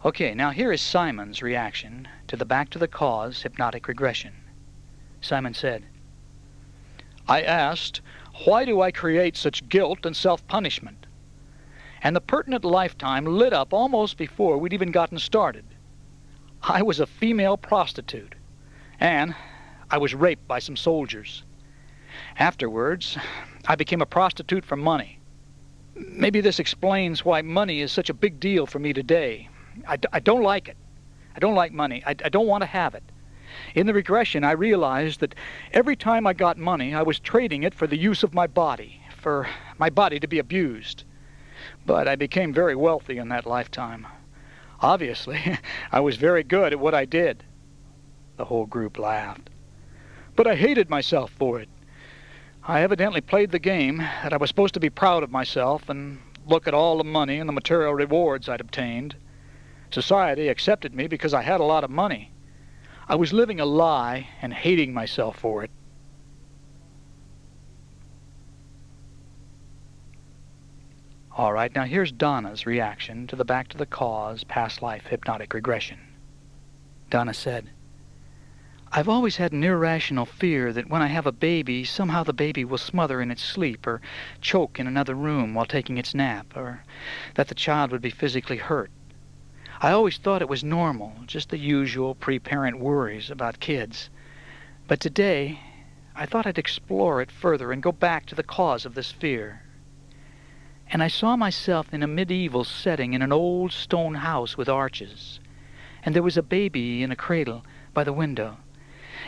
Okay, now here is Simon's reaction to the back-to-the-cause hypnotic regression. Simon said, I asked, why do I create such guilt and self-punishment? And the pertinent lifetime lit up almost before we'd even gotten started. I was a female prostitute, and I was raped by some soldiers. Afterwards, I became a prostitute for money. Maybe this explains why money is such a big deal for me today. I don't like it. I don't like money. I don't want to have it. In the regression, I realized that every time I got money, I was trading it for the use of my body, for my body to be abused. But I became very wealthy in that lifetime. Obviously, I was very good at what I did. The whole group laughed. But I hated myself for it. I evidently played the game that I was supposed to be proud of myself and look at all the money and the material rewards I'd obtained. Society accepted me because I had a lot of money. I was living a lie and hating myself for it. All right, now here's Donna's reaction to the back-to-the-cause past life hypnotic regression. Donna said, I've always had an irrational fear that when I have a baby, somehow the baby will smother in its sleep or choke in another room while taking its nap, or that the child would be physically hurt. I always thought it was normal, just the usual pre-parent worries about kids. But today, I thought I'd explore it further and go back to the cause of this fear. And I saw myself in a medieval setting in an old stone house with arches. And there was a baby in a cradle by the window.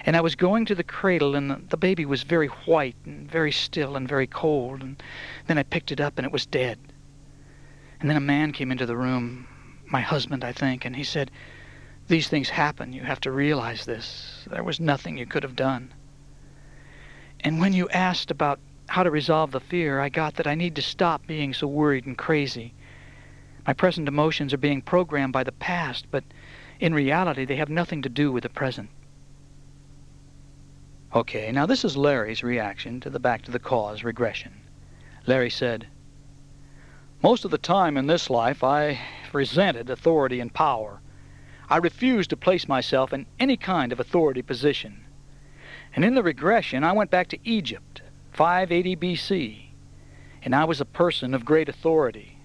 And I was going to the cradle, and the baby was very white and very still and very cold. And then I picked it up, and it was dead. And then a man came into the room, my husband, I think, and he said, these things happen. You have to realize this. There was nothing you could have done. And when you asked about how to resolve the fear, I got that I need to stop being so worried and crazy. My present emotions are being programmed by the past, but in reality, they have nothing to do with the present. Okay, now this is Larry's reaction to the back-to-the-cause regression. Larry said, most of the time in this life, I resented authority and power. I refused to place myself in any kind of authority position. And in the regression, I went back to Egypt, 580 BC, and I was a person of great authority.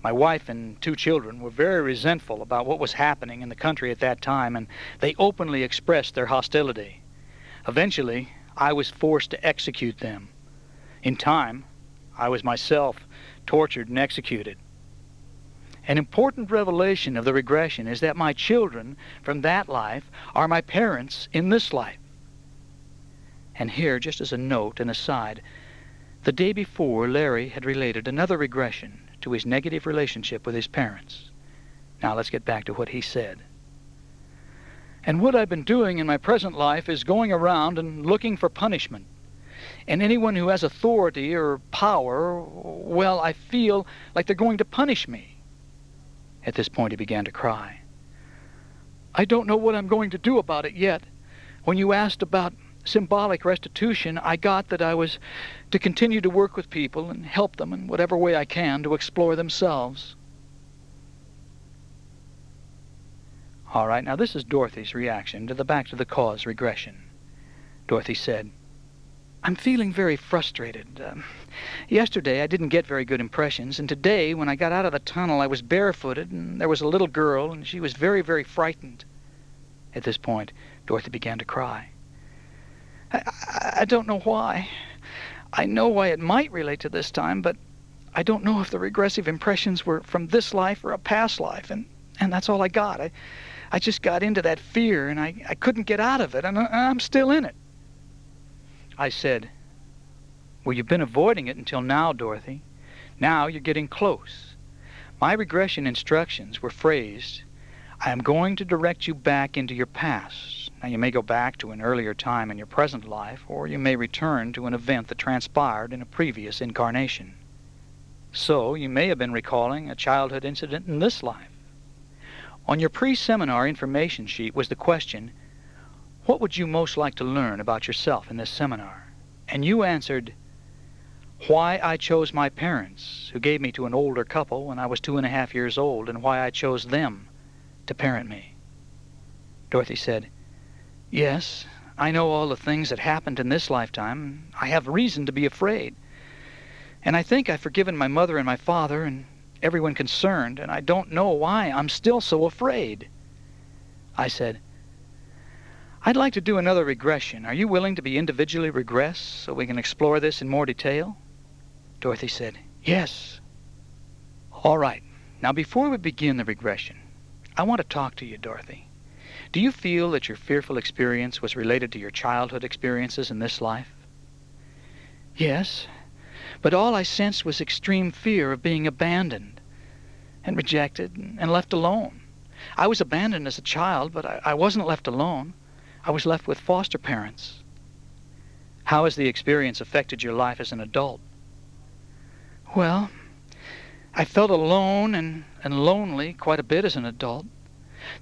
My wife and 2 children were very resentful about what was happening in the country at that time, and they openly expressed their hostility. Eventually, I was forced to execute them. In time, I was myself tortured and executed. An important revelation of the regression is that my children from that life are my parents in this life. And here, just as a note and aside, the day before, Larry had related another regression to his negative relationship with his parents. Now let's get back to what he said. And what I've been doing in my present life is going around and looking for punishment. And anyone who has authority or power, well, I feel like they're going to punish me. At this point, he began to cry. I don't know what I'm going to do about it yet. When you asked about symbolic restitution, I got that I was to continue to work with people and help them in whatever way I can to explore themselves. All right, now this is Dorothy's reaction to the back-to-the-cause regression. Dorothy said, I'm feeling very frustrated. Yesterday I didn't get very good impressions, and today when I got out of the tunnel I was barefooted, and there was a little girl, and she was very, very frightened. At this point, Dorothy began to cry. I don't know why. I know why it might relate to this time, but I don't know if the regressive impressions were from this life or a past life, and that's all I got. I just got into that fear, and I couldn't get out of it, and I'm still in it. I said, well, you've been avoiding it until now, Dorothy. Now you're getting close. My regression instructions were phrased, I am going to direct you back into your past. Now, you may go back to an earlier time in your present life, or you may return to an event that transpired in a previous incarnation. So, you may have been recalling a childhood incident in this life. On your pre-seminar information sheet was the question, what would you most like to learn about yourself in this seminar? And you answered, why I chose my parents, who gave me to an older couple when I was 2.5 years old, and why I chose them to parent me. Dorothy said, "Yes, I know all the things that happened in this lifetime. I have reason to be afraid. And I think I've forgiven my mother and my father and everyone concerned, and I don't know why I'm still so afraid." I said, "I'd like to do another regression. Are you willing to be individually regressed so we can explore this in more detail?" Dorothy said, "Yes." "All right. Now, before we begin the regression, I want to talk to you, Dorothy. Do you feel that your fearful experience was related to your childhood experiences in this life?" "Yes, but all I sensed was extreme fear of being abandoned and rejected and left alone. I was abandoned as a child, but I wasn't left alone. I was left with foster parents." "How has the experience affected your life as an adult?" "Well, I felt alone and lonely quite a bit as an adult.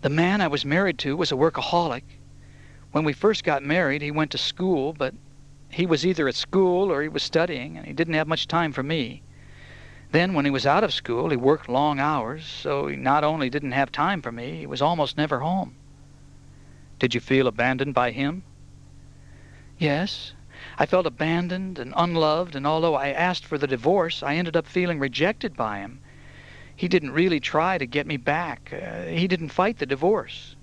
The man I was married to was a workaholic. When we first got married, he went to school, but he was either at school or he was studying, and he didn't have much time for me. Then, when he was out of school, he worked long hours, so he not only didn't have time for me, he was almost never home." "Did you feel abandoned by him?" "Yes, I felt abandoned and unloved, and although I asked for the divorce, I ended up feeling rejected by him. He didn't really try to get me back. He didn't fight the divorce."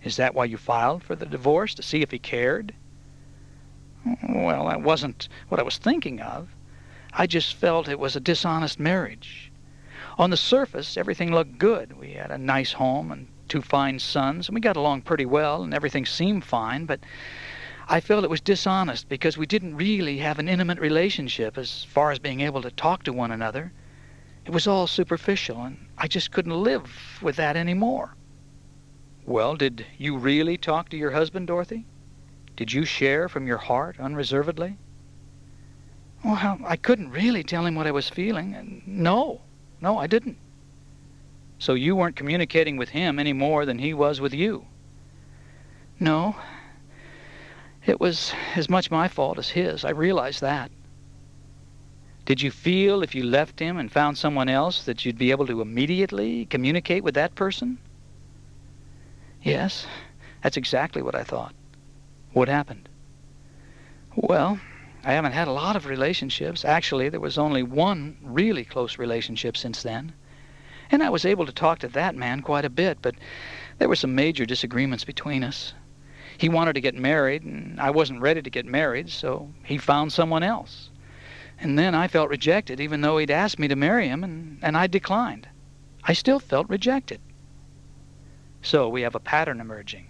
"Is that why you filed for the divorce, to see if he cared?" "Well, that wasn't what I was thinking of. I just felt it was a dishonest marriage. On the surface, everything looked good. We had a nice home and 2 fine sons, and we got along pretty well, and everything seemed fine, but I felt it was dishonest because we didn't really have an intimate relationship as far as being able to talk to one another. It was all superficial, and I just couldn't live with that anymore." "Well, did you really talk to your husband, Dorothy? Did you share from your heart unreservedly?" "Well, I couldn't really tell him what I was feeling. No, I didn't." "So you weren't communicating with him any more than he was with you?" "No. It was as much my fault as his. I realize that." "Did you feel if you left him and found someone else that you'd be able to immediately communicate with that person?" "Yes, that's exactly what I thought." "What happened?" "Well, I haven't had a lot of relationships. Actually, there was only one really close relationship since then. And I was able to talk to that man quite a bit, but there were some major disagreements between us. He wanted to get married, and I wasn't ready to get married, so he found someone else. And then I felt rejected, even though he'd asked me to marry him, and I declined. I still felt rejected." "So we have a pattern emerging.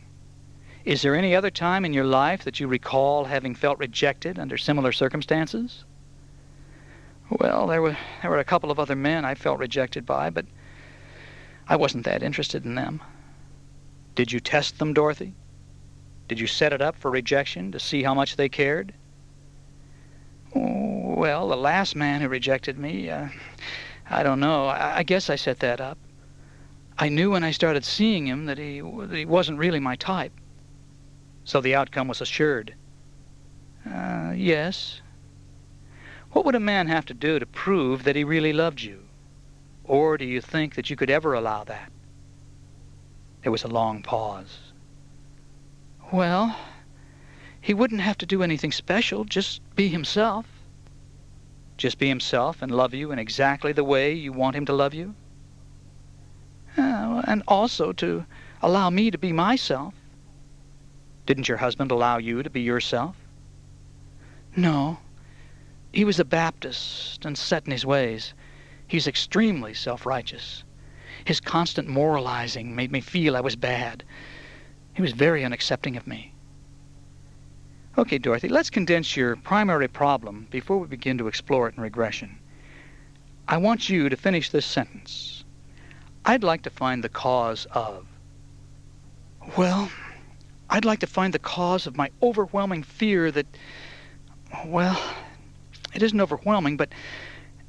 Is there any other time in your life that you recall having felt rejected under similar circumstances?" "Well, there were a couple of other men I felt rejected by, but I wasn't that interested in them." "Did you test them, Dorothy? Did you set it up for rejection to see how much they cared?" "Well, the last man who rejected me, I don't know. I guess I set that up. I knew when I started seeing him that he wasn't really my type." "So the outcome was assured?" Yes." "What would a man have to do to prove that he really loved you? Or do you think that you could ever allow that?" There was a long pause. "Well, he wouldn't have to do anything special, just be himself." "Just be himself and love you in exactly the way you want him to love you?" And also to allow me to be myself." "Didn't your husband allow you to be yourself?" "No. He was a Baptist and set in his ways. He's extremely self-righteous. His constant moralizing made me feel I was bad. He was very unaccepting of me." "Okay, Dorothy, let's condense your primary problem before we begin to explore it in regression. I want you to finish this sentence. I'd like to find the cause of." "Well, I'd like to find the cause of my overwhelming fear that, well, it isn't overwhelming, but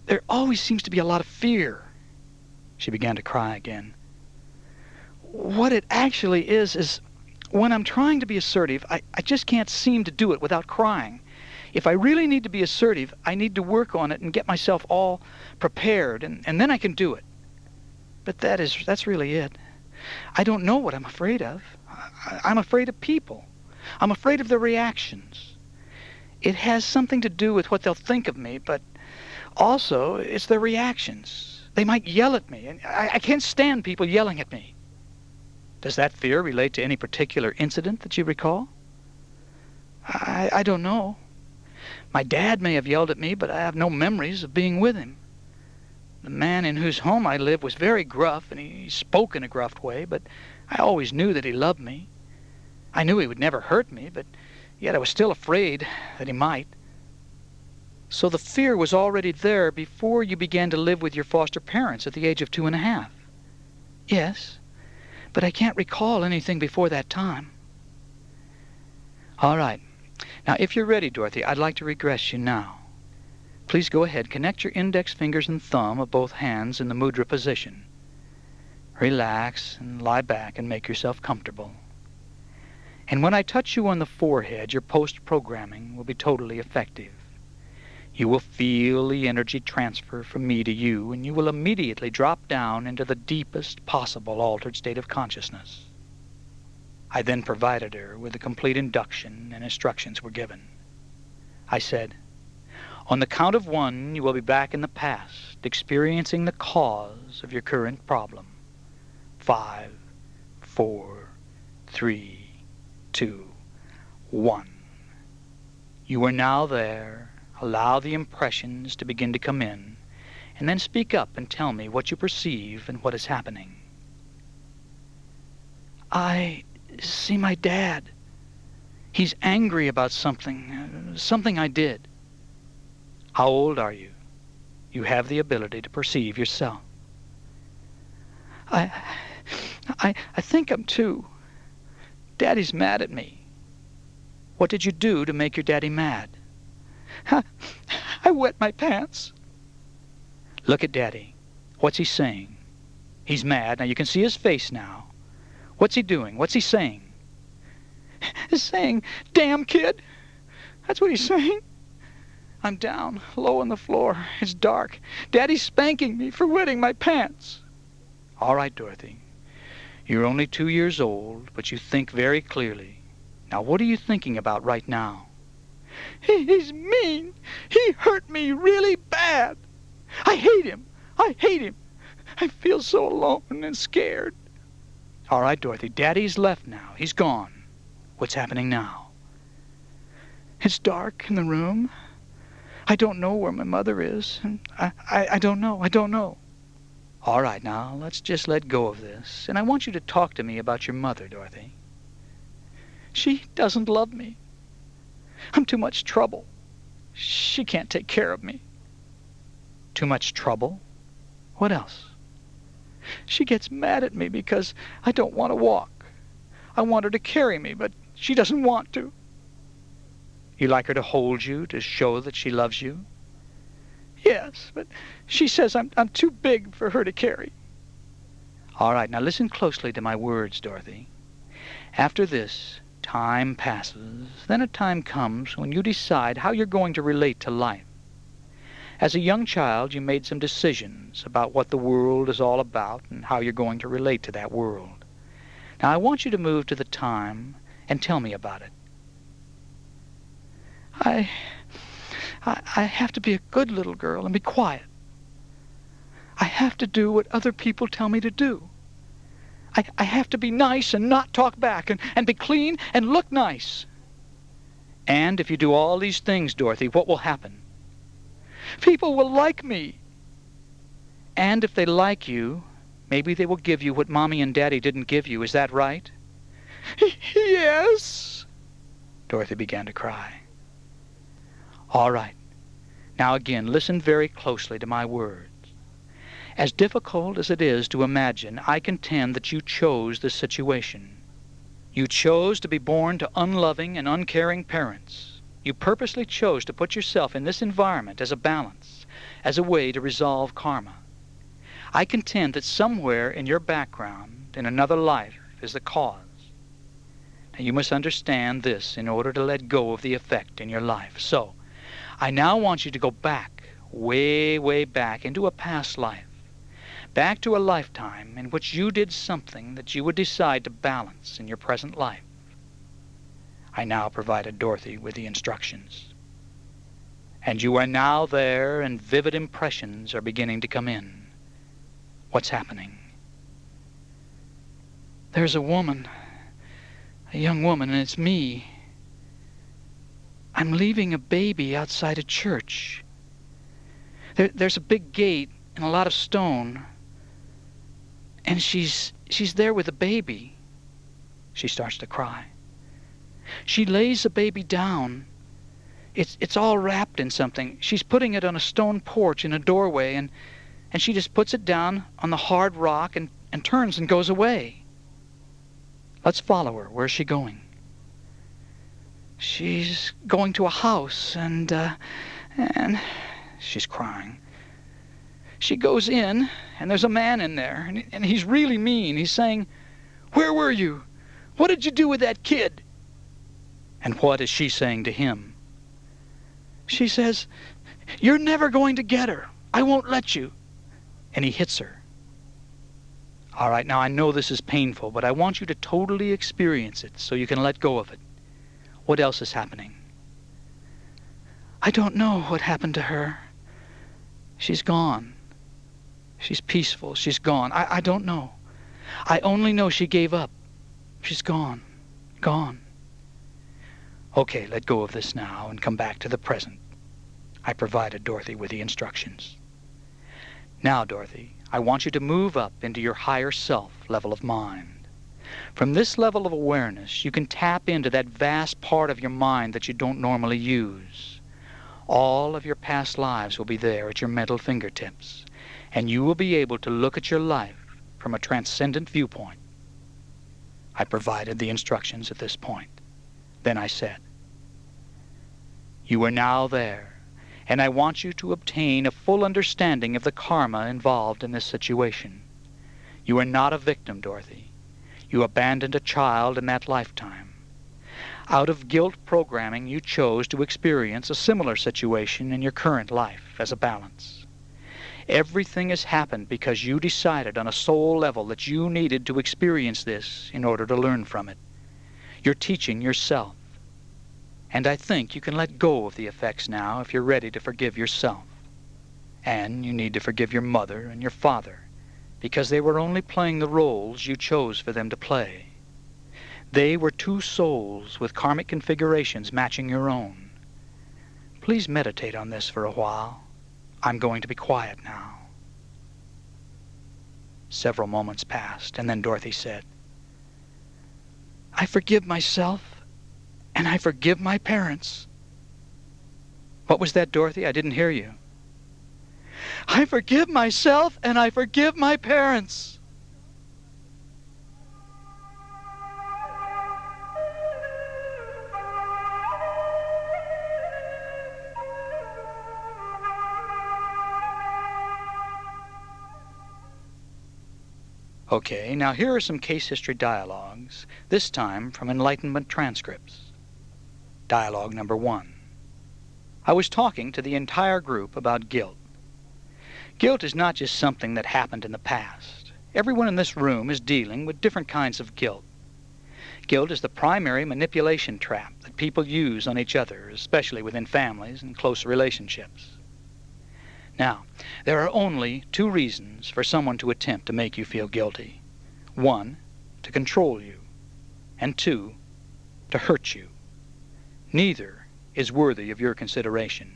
there always seems to be a lot of fear." She began to cry again. "What it actually is when I'm trying to be assertive, I just can't seem to do it without crying. If I really need to be assertive, I need to work on it and get myself all prepared, and then I can do it. But that's really it. I don't know what I'm afraid of. I'm afraid of people. I'm afraid of their reactions. It has something to do with what they'll think of me, but also it's their reactions. They might yell at me, and I can't stand people yelling at me. Does that fear relate to any particular incident that you recall? I don't know. My dad may have yelled at me, but I have no memories of being with him. The man in whose home I lived was very gruff, and he spoke in a gruff way, but I always knew that he loved me. I knew he would never hurt me, but yet I was still afraid that he might. So the fear was already there before you began to live with your foster parents at the age of 2.5. Yes, but I can't recall anything before that time. All right. Now, if you're ready, Dorothy, I'd like to regress you now. Please go ahead. Connect your index fingers and thumb of both hands in the mudra position. Relax and lie back and make yourself comfortable. And when I touch you on the forehead, your post-programming will be totally effective. You will feel the energy transfer from me to you, and you will immediately drop down into the deepest possible altered state of consciousness. I then provided her with a complete induction, and instructions were given. I said, on the count of 1, you will be back in the past, experiencing the cause of your current problem. 5, 4, 3, 2, 1. You are now there. Allow the impressions to begin to come in, and then speak up and tell me what you perceive and what is happening. I see my dad. He's angry about something I did. How old are you? You have the ability to perceive yourself. I think I'm 2. Daddy's mad at me. What did you do to make your daddy mad? I wet my pants. Look at Daddy. What's he saying? He's mad. Now you can see his face now. What's he doing? What's he saying? He's saying, damn kid. That's what he's saying. I'm down, low on the floor. It's dark. Daddy's spanking me for wetting my pants. All right, Dorothy. You're only 2 years old, but you think very clearly. Now, what are you thinking about right now? He's mean. He hurt me really bad. I hate him. I hate him. I feel so alone and scared. All right, Dorothy. Daddy's left now. He's gone. What's happening now? It's dark in the room. I don't know where my mother is. And I don't know. I don't know. All right, now, let's just let go of this. And I want you to talk to me about your mother, Dorothy. She doesn't love me. I'm too much trouble. She can't take care of me. Too much trouble? What else? She gets mad at me because I don't want to walk. I want her to carry me, but she doesn't want to. You like her to hold you to show that she loves you? Yes, but she says I'm too big for her to carry. All right, now listen closely to my words, Dorothy. After this, time passes. Then a time comes when you decide how you're going to relate to life. As a young child, you made some decisions about what the world is all about and how you're going to relate to that world. Now, I want you to move to the time and tell me about it. I have to be a good little girl and be quiet. I have to do what other people tell me to do. I have to be nice and not talk back and be clean and look nice. And if you do all these things, Dorothy, what will happen? People will like me. And if they like you, maybe they will give you what Mommy and Daddy didn't give you. Is that right? Yes. Dorothy began to cry. All right. Now again, listen very closely to my words. As difficult as it is to imagine, I contend that you chose this situation. You chose to be born to unloving and uncaring parents. You purposely chose to put yourself in this environment as a balance, as a way to resolve karma. I contend that somewhere in your background, in another life, is the cause. Now you must understand this in order to let go of the effect in your life. So, I now want you to go back, way, way back into a past life. back to a lifetime in which you did something that you would decide to balance in your present life. I now provided Dorothy with the instructions. And you are now there, and vivid impressions are beginning to come in. What's happening? There's a woman, a young woman, and it's me. I'm leaving a baby outside a church. There's a big gate and a lot of stone, and she's there with a baby. She starts to cry. She lays the baby down. It's all wrapped in something. She's putting it on a stone porch in a doorway, and she just puts it down on the hard rock and turns and goes away. Let's follow her. Where's she going? She's going to a house, and she's crying. She goes in, and there's a man in there, and he's really mean. He's saying, "Where were you? What did you do with that kid?" And what is she saying to him? She says, "You're never going to get her. I won't let you." And he hits her. All right, now I know this is painful, but I want you to totally experience it so you can let go of it. What else is happening? I don't know what happened to her. She's gone. She's peaceful. She's gone. I don't know. I only know she gave up. She's gone. Gone. Okay, let go of this now and come back to the present. I provided Dorothy with the instructions. Now, Dorothy, I want you to move up into your higher self level of mind. From this level of awareness, you can tap into that vast part of your mind that you don't normally use. All of your past lives will be there at your mental fingertips, and you will be able to look at your life from a transcendent viewpoint. I provided the instructions at this point. Then I said, "You are now there, and I want you to obtain a full understanding of the karma involved in this situation. You are not a victim, Dorothy. You abandoned a child in that lifetime. Out of guilt programming, you chose to experience a similar situation in your current life as a balance. Everything has happened because you decided on a soul level that you needed to experience this in order to learn from it. You're teaching yourself. And I think you can let go of the effects now if you're ready to forgive yourself. And you need to forgive your mother and your father, because they were only playing the roles you chose for them to play. They were two souls with karmic configurations matching your own. Please meditate on this for a while. I'm going to be quiet now." Several moments passed, and then Dorothy said, "I forgive myself, and I forgive my parents." What was that, Dorothy? I didn't hear you. "I forgive myself, and I forgive my parents." Okay, now here are some case history dialogues, this time from Enlightenment transcripts. Dialogue number 1. I was talking to the entire group about guilt. Guilt is not just something that happened in the past. Everyone in this room is dealing with different kinds of guilt. Guilt is the primary manipulation trap that people use on each other, especially within families and close relationships. Now, there are only 2 reasons for someone to attempt to make you feel guilty. 1, to control you, and 2, to hurt you. Neither is worthy of your consideration.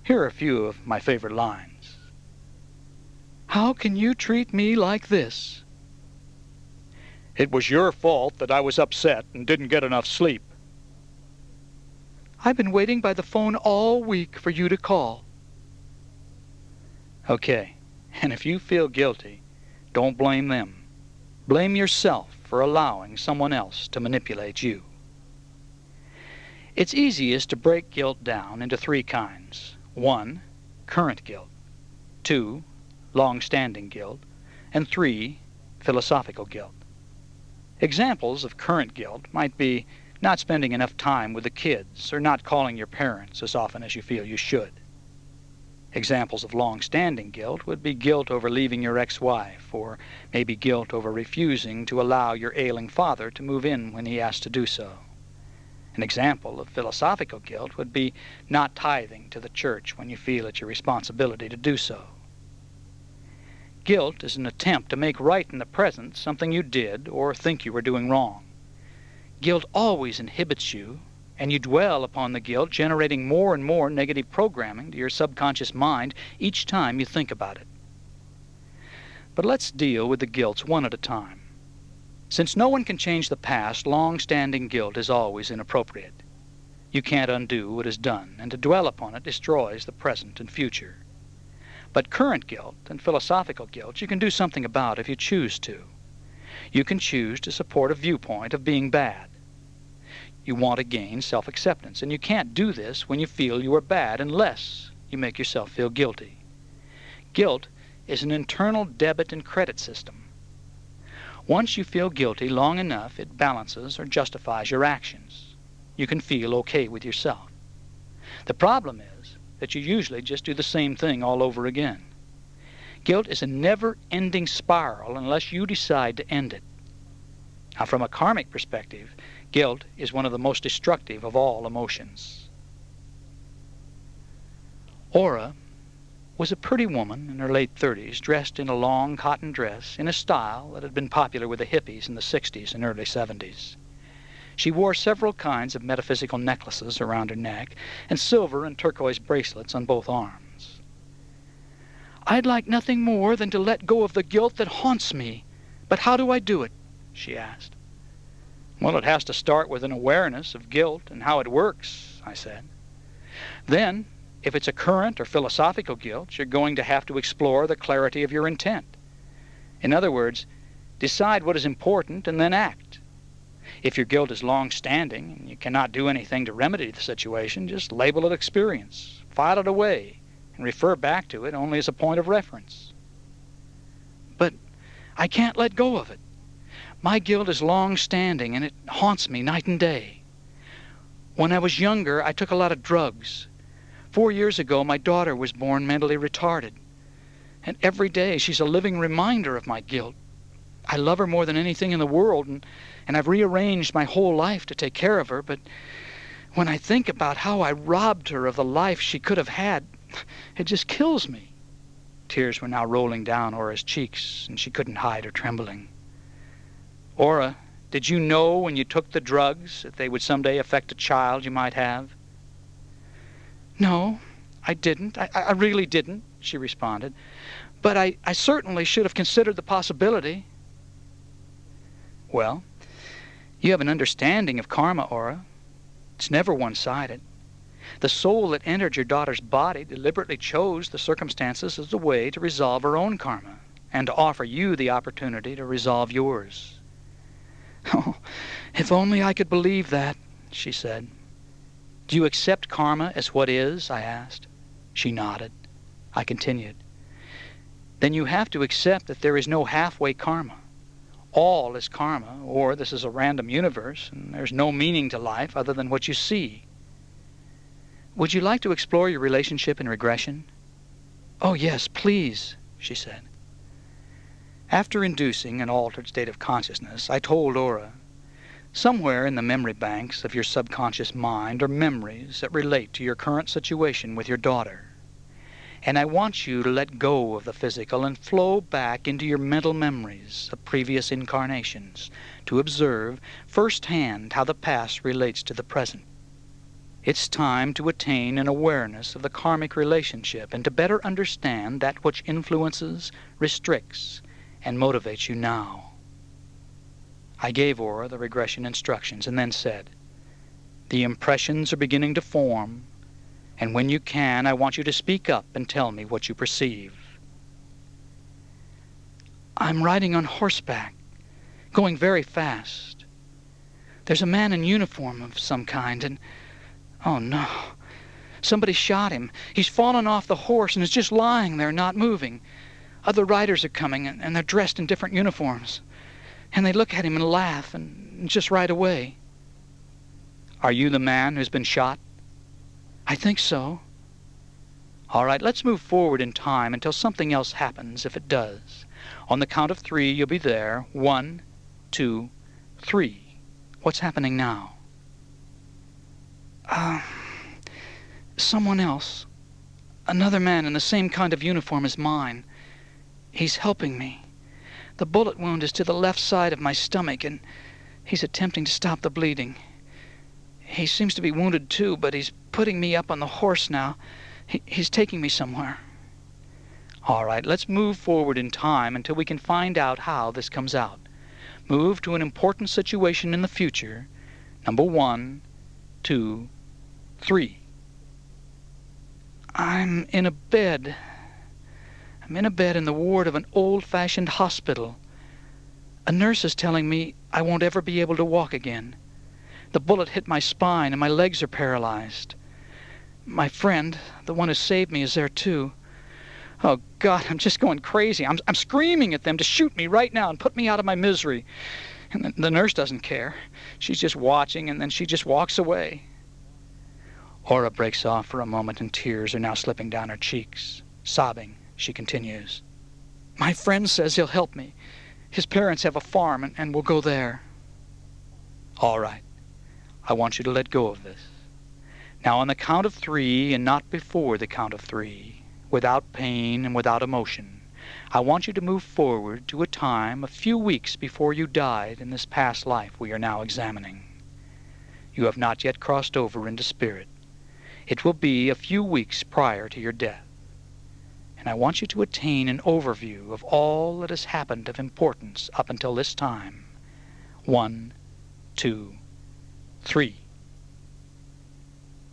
Here are a few of my favorite lines. "How can you treat me like this?" "It was your fault that I was upset and didn't get enough sleep." "I've been waiting by the phone all week for you to call." Okay, and if you feel guilty, don't blame them. Blame yourself for allowing someone else to manipulate you. It's easiest to break guilt down into 3 kinds. 1, current guilt. 2, long-standing guilt. And 3, philosophical guilt. Examples of current guilt might be not spending enough time with the kids or not calling your parents as often as you feel you should. Examples of long-standing guilt would be guilt over leaving your ex-wife, or maybe guilt over refusing to allow your ailing father to move in when he asked to do so. An example of philosophical guilt would be not tithing to the church when you feel it's your responsibility to do so. Guilt is an attempt to make right in the present something you did or think you were doing wrong. Guilt always inhibits you, and you dwell upon the guilt, generating more and more negative programming to your subconscious mind each time you think about it. But let's deal with the guilts one at a time. Since no one can change the past, long-standing guilt is always inappropriate. You can't undo what is done, and to dwell upon it destroys the present and future. But current guilt and philosophical guilt you can do something about if you choose to. You can choose to support a viewpoint of being bad. You want to gain self-acceptance, and you can't do this when you feel you are bad unless you make yourself feel guilty. Guilt is an internal debit and credit system. Once you feel guilty long enough, it balances or justifies your actions. You can feel okay with yourself. The problem is that you usually just do the same thing all over again. Guilt is a never-ending spiral unless you decide to end it. Now, from a karmic perspective, guilt is one of the most destructive of all emotions. Aura was a pretty woman in her late 30s, dressed in a long cotton dress in a style that had been popular with the hippies in the 60s and early 70s. She wore several kinds of metaphysical necklaces around her neck and silver and turquoise bracelets on both arms. "I'd like nothing more than to let go of the guilt that haunts me. But how do I do it?" she asked. "Well, it has to start with an awareness of guilt and how it works," I said. "Then, if it's a current or philosophical guilt, you're going to have to explore the clarity of your intent. In other words, decide what is important and then act. If your guilt is long-standing and you cannot do anything to remedy the situation, just label it experience, file it away, and refer back to it only as a point of reference." "But I can't let go of it. My guilt is long-standing and it haunts me night and day. When I was younger, I took a lot of drugs. 4 years ago, my daughter was born mentally retarded. And every day, she's a living reminder of my guilt. I love her more than anything in the world, and I've rearranged my whole life to take care of her, but when I think about how I robbed her of the life she could have had, it just kills me." Tears were now rolling down Aura's cheeks, and she couldn't hide her trembling. "Aura, did you know when you took the drugs that they would someday affect a child you might have?" "No, I didn't. I really didn't," she responded. "But I certainly should have considered the possibility." "Well, you have an understanding of karma, Aura. It's never one-sided. The soul that entered your daughter's body deliberately chose the circumstances as a way to resolve her own karma and to offer you the opportunity to resolve yours." "Oh, if only I could believe that," she said. "Do you accept karma as what is?" I asked. She nodded. I continued. "Then you have to accept that there is no halfway karma. All is karma, or this is a random universe, and there's no meaning to life other than what you see. Would you like to explore your relationship in regression?" "Oh, yes, please," she said. After inducing an altered state of consciousness, I told Aura, "Somewhere in the memory banks of your subconscious mind are memories that relate to your current situation with your daughter. And I want you to let go of the physical and flow back into your mental memories of previous incarnations to observe firsthand how the past relates to the present. It's time to attain an awareness of the karmic relationship and to better understand that which influences, restricts, and motivates you now." I gave Aura the regression instructions and then said, "The impressions are beginning to form, and when you can, I want you to speak up and tell me what you perceive." "I'm riding on horseback, going very fast. There's a man in uniform of some kind, and, oh no, somebody shot him. He's fallen off the horse and is just lying there, not moving. Other riders are coming, and they're dressed in different uniforms. And they look at him and laugh, and just ride away." "Are you the man who's been shot?" "I think so." All right, let's move forward in time until something else happens, if it does. On the count of 3, you'll be there. 1, 2, 3. What's happening now? Someone else. Another man in the same kind of uniform as mine. He's helping me. The bullet wound is to the left side of my stomach, and he's attempting to stop the bleeding. He seems to be wounded too, but he's putting me up on the horse now. He's taking me somewhere. All right, let's move forward in time until we can find out how this comes out. Move to an important situation in the future. Number 1, 2, 3. I'm in a bed. I'm in a bed in the ward of an old-fashioned hospital. A nurse is telling me I won't ever be able to walk again. The bullet hit my spine and my legs are paralyzed. My friend, the one who saved me, is there too. Oh, God, I'm just going crazy. I'm screaming at them to shoot me right now and put me out of my misery. And the nurse doesn't care. She's just watching, and then she just walks away. Aura breaks off for a moment, and tears are now slipping down her cheeks. Sobbing, she continues. My friend says he'll help me. His parents have a farm, and we'll go there. All right. I want you to let go of this. Now, on the count of 3, and not before the count of 3, without pain and without emotion, I want you to move forward to a time a few weeks before you died in this past life we are now examining. You have not yet crossed over into spirit. It will be a few weeks prior to your death. And I want you to attain an overview of all that has happened of importance up until this time. 1, 2, 3.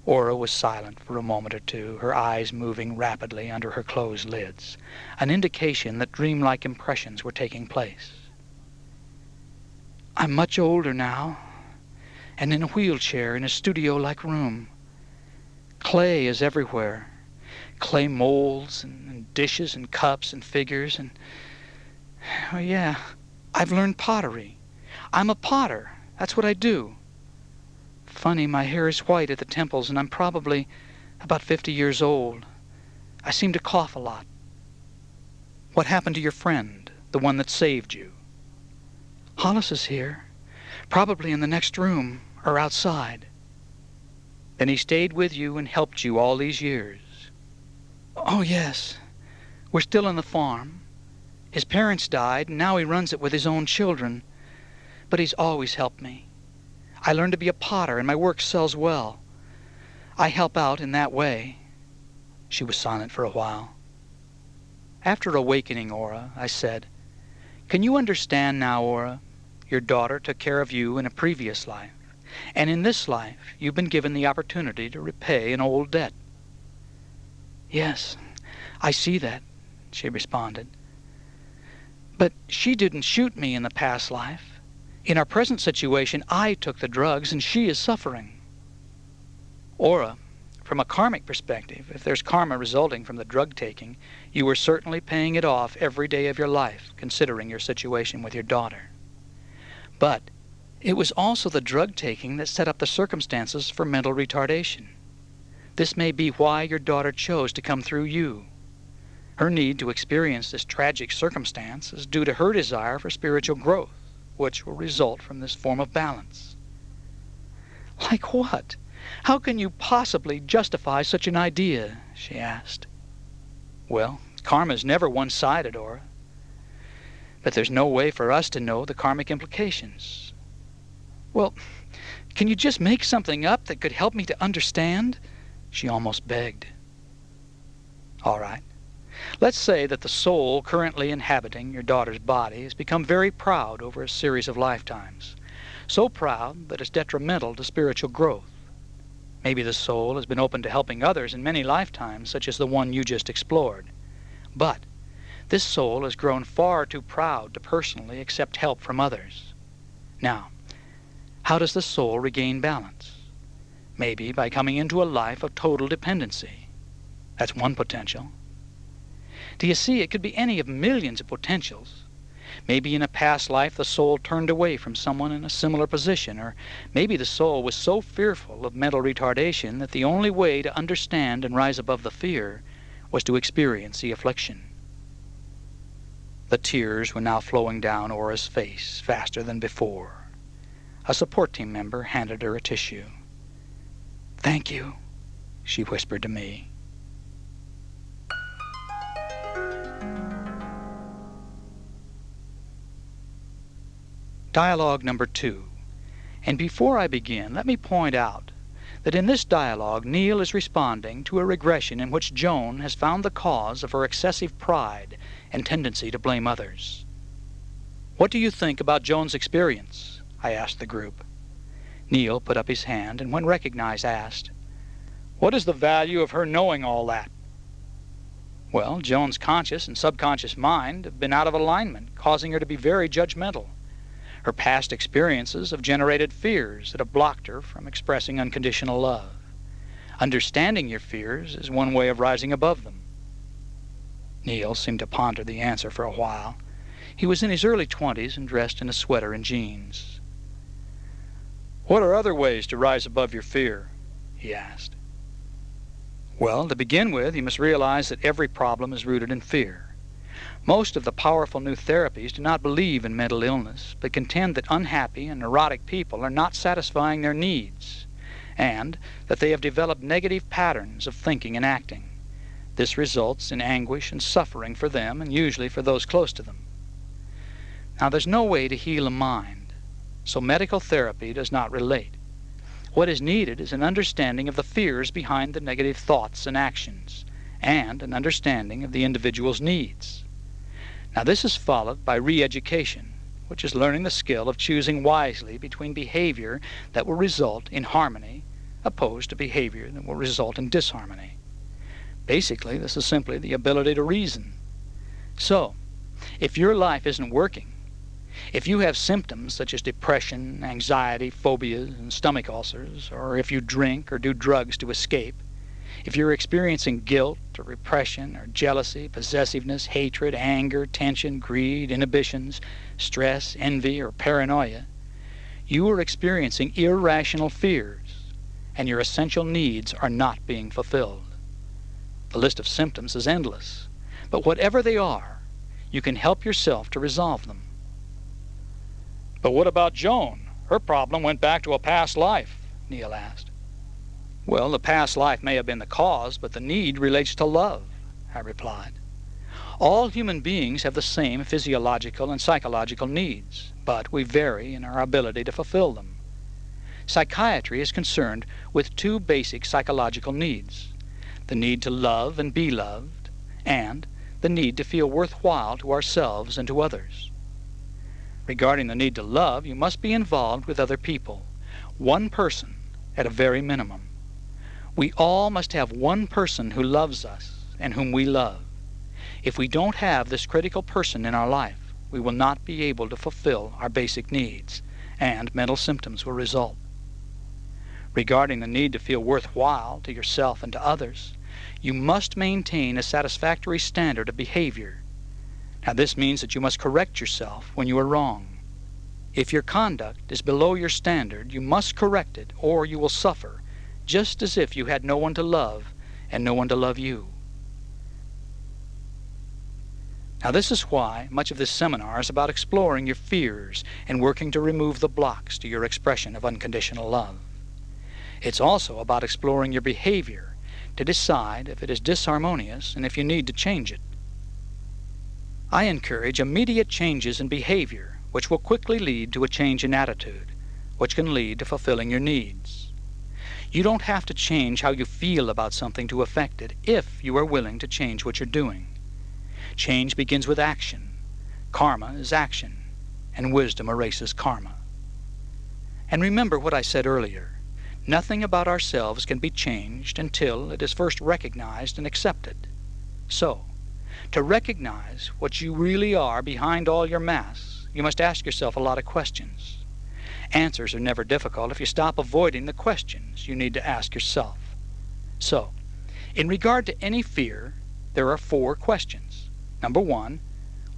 Aura was silent for a moment or two, her eyes moving rapidly under her closed lids, an indication that dreamlike impressions were taking place. I'm much older now, and in a wheelchair in a studio-like room. Clay is everywhere. Clay molds and dishes and cups and figures and... Oh, yeah, I've learned pottery. I'm a potter. That's what I do. Funny, my hair is white at the temples, and I'm probably about 50 years old. I seem to cough a lot. What happened to your friend, the one that saved you? Hollis is here, probably in the next room or outside. Then he stayed with you and helped you all these years? Oh, yes. We're still on the farm. His parents died, and now he runs it with his own children. But he's always helped me. I learned to be a potter, and my work sells well. I help out in that way. She was silent for a while. After awakening Aura, I said, Can you understand now, Aura? Your daughter took care of you in a previous life, and in this life you've been given the opportunity to repay an old debt. Yes, I see that, she responded. But she didn't shoot me in the past life. In our present situation, I took the drugs and she is suffering. Aura, from a karmic perspective, if there's karma resulting from the drug taking, you were certainly paying it off every day of your life, considering your situation with your daughter. But it was also the drug taking that set up the circumstances for mental retardation. This may be why your daughter chose to come through you. Her need to experience this tragic circumstance is due to her desire for spiritual growth, which will result from this form of balance. Like what? How can you possibly justify such an idea? She asked. Well, karma's never one-sided, Aura. But there's no way for us to know the karmic implications. Well, can you just make something up that could help me to understand? She almost begged. All right. Let's say that the soul currently inhabiting your daughter's body has become very proud over a series of lifetimes. So proud that it's detrimental to spiritual growth. Maybe the soul has been open to helping others in many lifetimes, such as the one you just explored. But this soul has grown far too proud to personally accept help from others. Now, how does the soul regain balance? Maybe by coming into a life of total dependency. That's one potential. Do you see, it could be any of millions of potentials. Maybe in a past life the soul turned away from someone in a similar position, or maybe the soul was so fearful of mental retardation that the only way to understand and rise above the fear was to experience the affliction. The tears were now flowing down Ora's face faster than before. A support team member handed her a tissue. "Thank you," she whispered to me. Dialogue number 2. And before I begin, let me point out that in this dialogue Neil is responding to a regression in which Joan has found the cause of her excessive pride and tendency to blame others. "What do you think about Joan's experience?" I asked the group. Neil put up his hand and when recognized asked, "What is the value of her knowing all that?" "Well, Joan's conscious and subconscious mind have been out of alignment, causing her to be very judgmental. Her past experiences have generated fears that have blocked her from expressing unconditional love. Understanding your fears is one way of rising above them." Neil seemed to ponder the answer for a while. He was in his early 20s and dressed in a sweater and jeans. "What are other ways to rise above your fear?" he asked. "Well, to begin with, you must realize that every problem is rooted in fear. Most of the powerful new therapies do not believe in mental illness, but contend that unhappy and neurotic people are not satisfying their needs, and that they have developed negative patterns of thinking and acting. This results in anguish and suffering for them and usually for those close to them. Now, there's no way to heal a mind, so medical therapy does not relate. What is needed is an understanding of the fears behind the negative thoughts and actions, and an understanding of the individual's needs. Now, this is followed by re-education, which is learning the skill of choosing wisely between behavior that will result in harmony opposed to behavior that will result in disharmony. Basically, this is simply the ability to reason. So, if your life isn't working, if you have symptoms such as depression, anxiety, phobias, and stomach ulcers, or if you drink or do drugs to escape, if you're experiencing guilt or repression or jealousy, possessiveness, hatred, anger, tension, greed, inhibitions, stress, envy, or paranoia, you are experiencing irrational fears, and your essential needs are not being fulfilled. The list of symptoms is endless, but whatever they are, you can help yourself to resolve them." "But what about Joan? Her problem went back to a past life," Neil asked. "Well, the past life may have been the cause, but the need relates to love," I replied. "All human beings have the same physiological and psychological needs, but we vary in our ability to fulfill them. Psychiatry is concerned with two basic psychological needs: the need to love and be loved, and the need to feel worthwhile to ourselves and to others. Regarding the need to love, you must be involved with other people, one person at a very minimum. We all must have one person who loves us and whom we love. If we don't have this critical person in our life, we will not be able to fulfill our basic needs, and mental symptoms will result. Regarding the need to feel worthwhile to yourself and to others, you must maintain a satisfactory standard of behavior. Now, this means that you must correct yourself when you are wrong. If your conduct is below your standard, you must correct it, or you will suffer, just as if you had no one to love and no one to love you. Now, this is why much of this seminar is about exploring your fears and working to remove the blocks to your expression of unconditional love. It's also about exploring your behavior to decide if it is disharmonious and if you need to change it. I encourage immediate changes in behavior, which will quickly lead to a change in attitude, which can lead to fulfilling your needs. You don't have to change how you feel about something to affect it if you are willing to change what you're doing. Change begins with action. Karma is action, and wisdom erases karma. And remember what I said earlier. Nothing about ourselves can be changed until it is first recognized and accepted. So, to recognize what you really are behind all your masks, you must ask yourself a lot of questions. Answers are never difficult if you stop avoiding the questions you need to ask yourself. So, in regard to any fear, there are 4 questions. Number 1,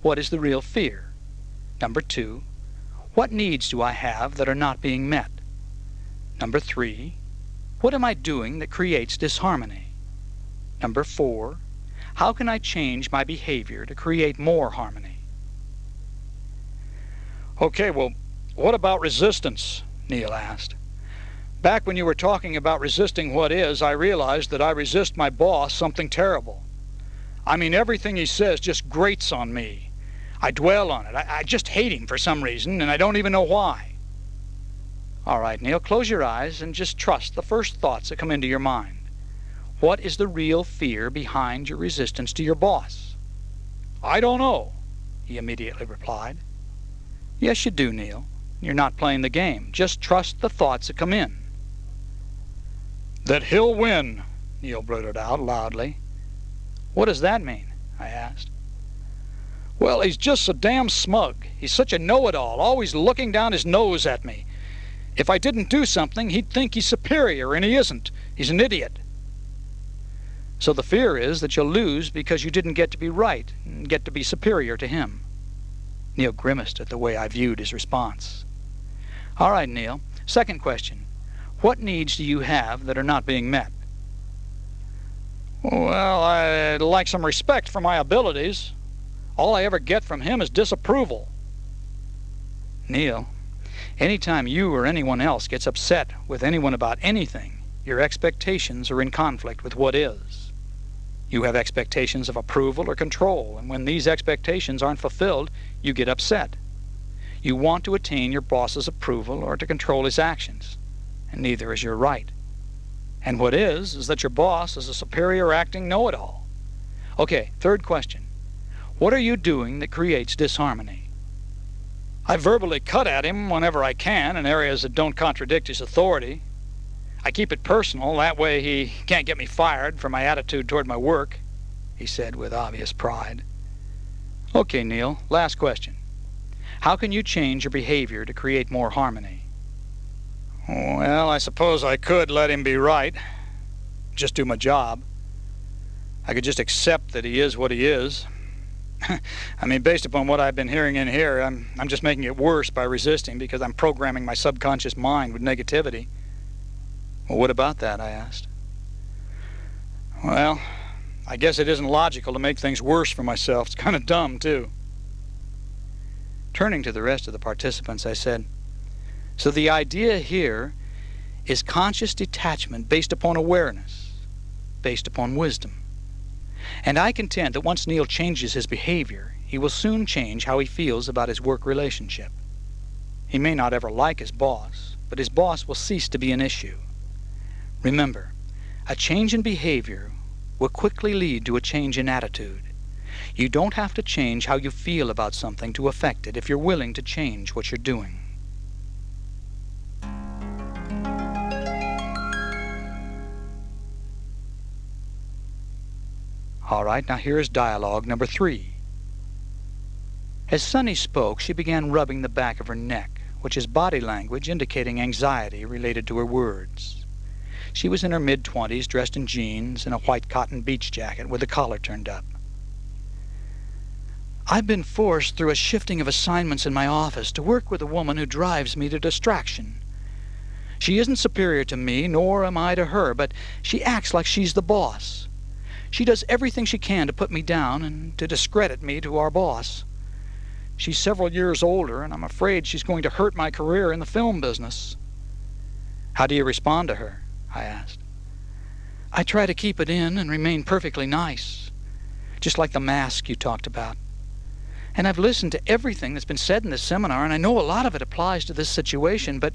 what is the real fear? Number 2, what needs do I have that are not being met? Number 3, what am I doing that creates disharmony? Number 4, How can I change my behavior to create more harmony? Okay, well, what about resistance? Neil asked. Back when you were talking about resisting what is, I realized that I resist my boss something terrible. I mean, everything he says just grates on me. I dwell on it. I just hate him for some reason, and I don't even know why. All right, Neil, close your eyes and just trust the first thoughts that come into your mind. What is the real fear behind your resistance to your boss? I don't know, he immediately replied. Yes, you do, Neil. You're not playing the game. Just trust the thoughts that come in. That he'll win, Neil blurted out loudly. What does that mean? I asked. Well, he's just so damn smug. He's such a know-it-all, always looking down his nose at me. If I didn't do something, he'd think he's superior, and he isn't. He's an idiot. So the fear is that you'll lose because you didn't get to be right and get to be superior to him. Neil grimaced at the way I viewed his response. All right, Neil. Second question. What needs do you have that are not being met? Well, I'd like some respect for my abilities. All I ever get from him is disapproval. Neil, anytime you or anyone else gets upset with anyone about anything, your expectations are in conflict with what is. You have expectations of approval or control, and when these expectations aren't fulfilled, you get upset. You want to attain your boss's approval or to control his actions, and neither is your right. And what is that your boss is a superior acting know-it-all. Okay, third question. What are you doing that creates disharmony? I verbally cut at him whenever I can in areas that don't contradict his authority. I keep it personal, that way he can't get me fired for my attitude toward my work, he said with obvious pride. Okay, Neil, last question. How can you change your behavior to create more harmony? Well, I suppose I could let him be right. Just do my job. I could just accept that he is what he is. I mean, based upon what I've been hearing in here, I'm just making it worse by resisting because I'm programming my subconscious mind with negativity. Well, what about that? I asked. Well, I guess it isn't logical to make things worse for myself. It's kind of dumb, too. Turning to the rest of the participants, I said, so the idea here is conscious detachment based upon awareness, based upon wisdom. And I contend that once Neil changes his behavior, he will soon change how he feels about his work relationship. He may not ever like his boss, but his boss will cease to be an issue. Remember, a change in behavior will quickly lead to a change in attitude. You don't have to change how you feel about something to affect it if you're willing to change what you're doing. All right, now here is dialogue number 3. As Sunny spoke, she began rubbing the back of her neck, which is body language indicating anxiety related to her words. She was in her mid-20s, dressed in jeans and a white cotton beach jacket with the collar turned up. I've been forced through a shifting of assignments in my office to work with a woman who drives me to distraction. She isn't superior to me, nor am I to her, but she acts like she's the boss. She does everything she can to put me down and to discredit me to our boss. She's several years older, and I'm afraid she's going to hurt my career in the film business. How do you respond to her? I asked. I try to keep it in and remain perfectly nice, just like the mask you talked about. And I've listened to everything that's been said in this seminar, and I know a lot of it applies to this situation, but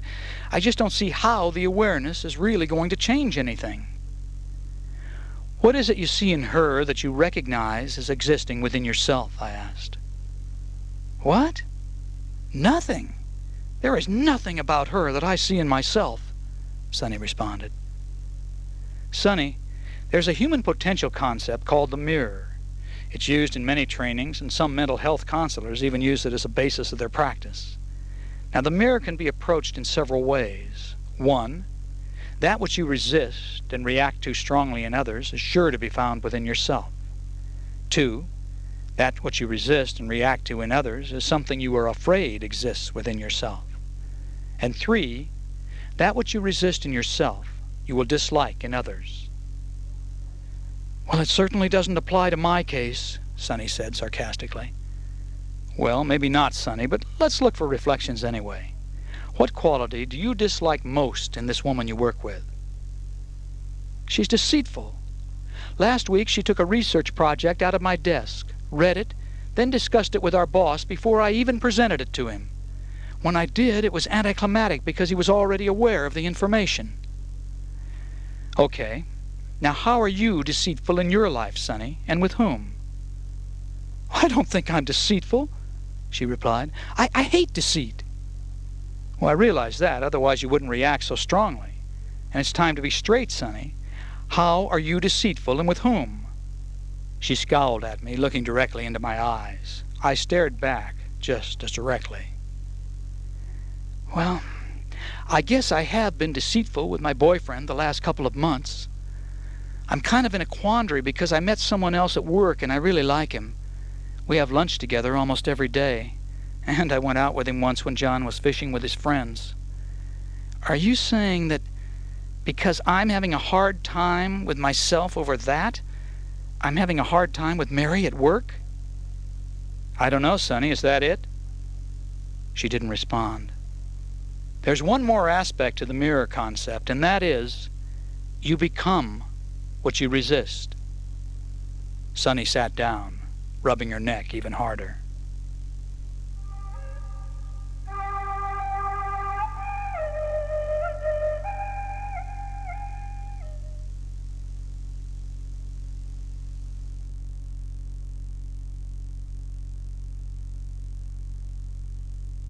I just don't see how the awareness is really going to change anything. What is it you see in her that you recognize as existing within yourself? I asked. What? Nothing. There is nothing about her that I see in myself, Sunny responded. Sunny, there's a human potential concept called the mirror. It's used in many trainings, and some mental health counselors even use it as a basis of their practice. Now, the mirror can be approached in several ways. 1, that which you resist and react to strongly in others is sure to be found within yourself. 2, that which you resist and react to in others is something you are afraid exists within yourself. And 3, that which you resist in yourself you will dislike in others. Well, it certainly doesn't apply to my case, Sonny said sarcastically. Well, maybe not, Sonny, but let's look for reflections anyway. What quality do you dislike most in this woman you work with? She's deceitful. Last week she took a research project out of my desk, read it, then discussed it with our boss before I even presented it to him. When I did, it was anticlimactic because he was already aware of the information. Okay, now how are you deceitful in your life, Sonny, and with whom? I don't think I'm deceitful, she replied. I hate deceit. Well, I realize that, otherwise you wouldn't react so strongly. And it's time to be straight, Sonny. How are you deceitful, and with whom? She scowled at me, looking directly into my eyes. I stared back, just as directly. Well, I guess I have been deceitful with my boyfriend the last couple of months. I'm kind of in a quandary because I met someone else at work and I really like him. We have lunch together almost every day, and I went out with him once when John was fishing with his friends. Are you saying that because I'm having a hard time with myself over that, I'm having a hard time with Mary at work? I don't know, Sonny. Is that it? She didn't respond. There's one more aspect to the mirror concept, and that is, you become what you resist. Sonny sat down, rubbing her neck even harder.